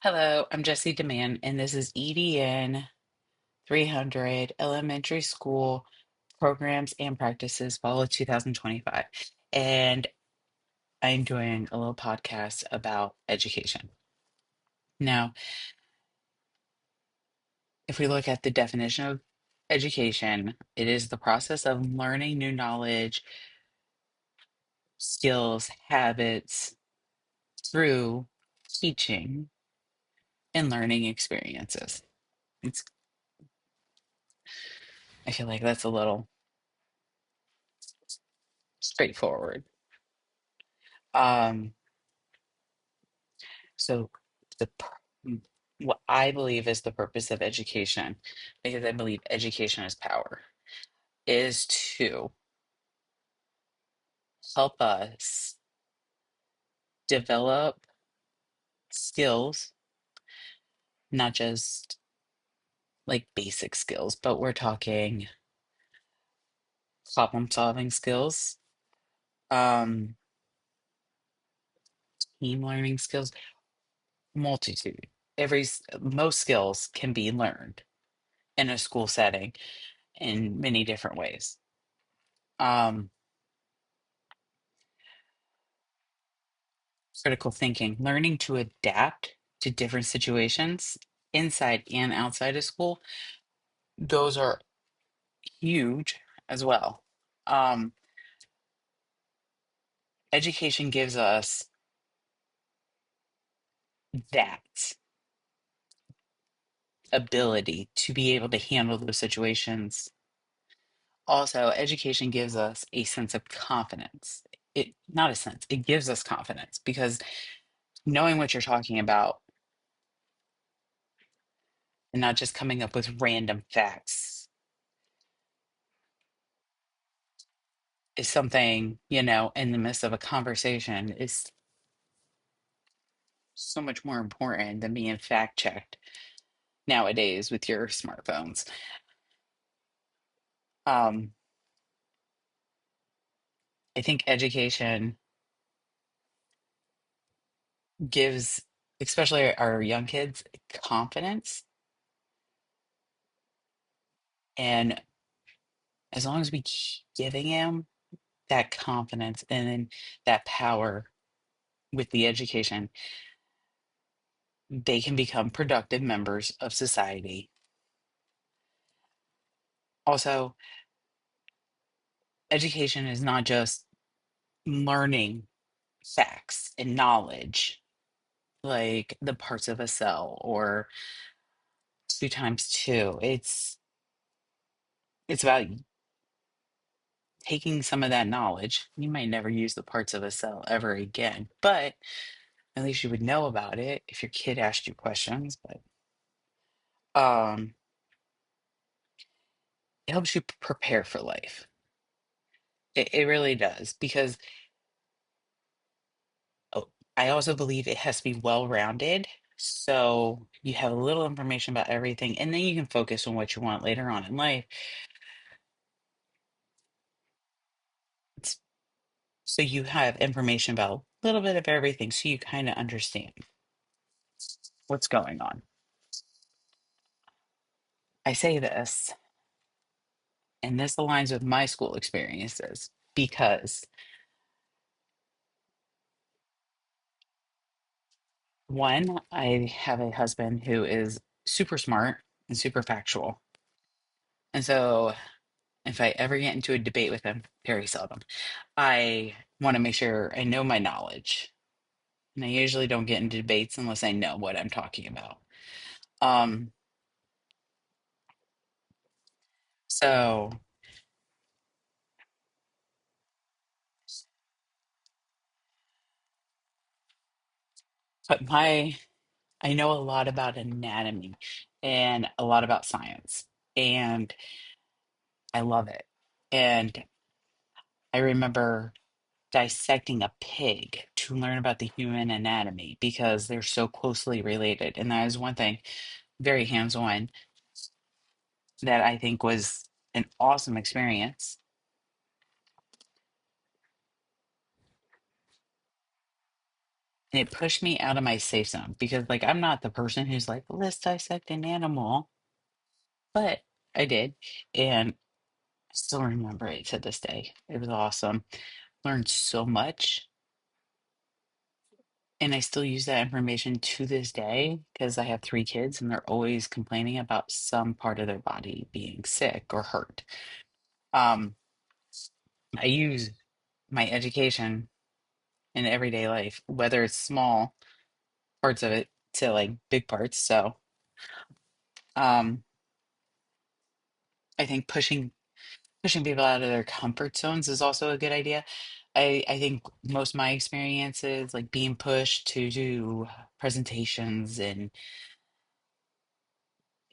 Hello, I'm Jesse Demand, and this is EDN 300 Elementary School Programs and Practices Fall of 2025. And I'm doing a little podcast about education. Now, if we look at the definition of education, it is the process of learning new knowledge, skills, habits through teaching and learning experiences. It's, I feel like that's a little straightforward. Um, So what I believe is the purpose of education, because I believe education is power, is to help us develop skills, not just like basic skills, but we're talking problem solving skills, um, team learning skills, multitude. Most skills can be learned in a school setting in many different ways. Um, Critical thinking, learning to adapt to different situations inside and outside of school, those are huge as well. Um, Education gives us that ability to be able to handle those situations. Also, education gives us a sense of confidence. It not a sense, it gives us confidence because knowing what you're talking about and not just coming up with random facts is something, in the midst of a conversation is so much more important than being fact checked nowadays with your smartphones. Um, I think education gives, especially our young kids, confidence. And as long as we keep giving them that confidence and then that power with the education, they can become productive members of society. Also, education is not just learning facts and knowledge like the parts of a cell or two times two. It's about taking some of that knowledge. You might never use the parts of a cell ever again, but at least you would know about it if your kid asked you questions. But um, it helps you prepare for life. It really does because oh, I also believe it has to be well rounded. So you have a little information about everything, and then you can focus on what you want later on in life. It's, so you have information about a little bit of everything, so you kind of understand what's going on. I say this, and this aligns with my school experiences because one, I have a husband who is super smart and super factual. And so if I ever get into a debate with him, very seldom, I want to make sure I know my knowledge. And I usually don't get into debates unless I know what I'm talking about. Um, so, but I know a lot about anatomy and a lot about science, and I love it. And I remember dissecting a pig to learn about the human anatomy because they're so closely related. And that is one thing, very hands-on, that I think was an awesome experience. And it pushed me out of my safe zone because, like, I'm not the person who's like, let's dissect an animal, but I did. And I still remember it to this day. It was awesome. Learned so much. And I still use that information to this day because I have three kids and they're always complaining about some part of their body being sick or hurt. Um, I use my education in everyday life, whether it's small parts of it to like big parts. So I think pushing people out of their comfort zones is also a good idea. I think most of my experiences, like being pushed to do presentations and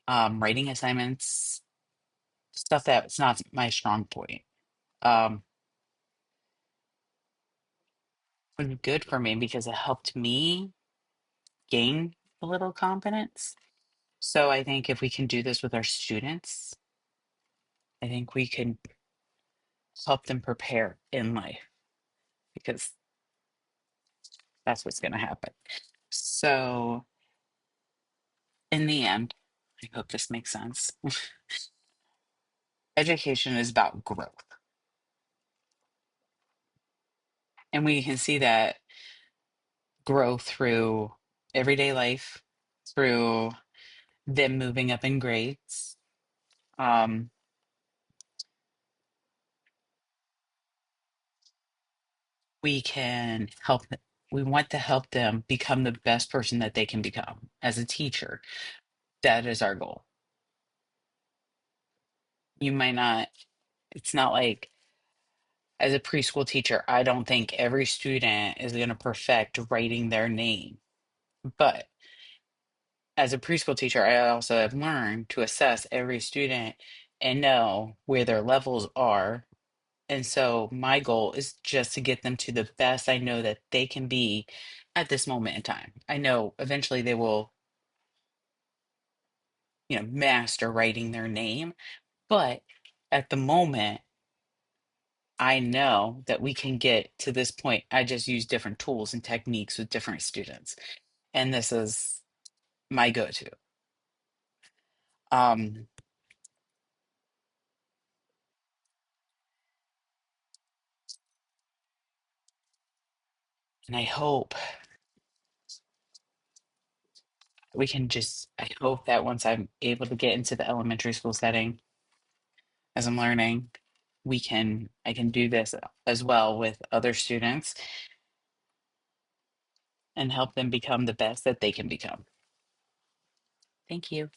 writing assignments, stuff that's not my strong point, um, was good for me because it helped me gain a little confidence. So I think if we can do this with our students, I think we can help them prepare in life because that's what's going to happen. So in the end, I hope this makes sense. Education is about growth. And we can see that growth through everyday life, through them moving up in grades. Um, we can help, we want to help them become the best person that they can become as a teacher. That is our goal. You might not, it's not like as a preschool teacher, I don't think every student is going to perfect writing their name. But as a preschool teacher, I also have learned to assess every student and know where their levels are. And so my goal is just to get them to the best I know that they can be at this moment in time. I know eventually they will, master writing their name, but at the moment, I know that we can get to this point. I just use different tools and techniques with different students. And this is my go-to. Um, and I hope that once I'm able to get into the elementary school setting as I'm learning, I can do this as well with other students and help them become the best that they can become. Thank you.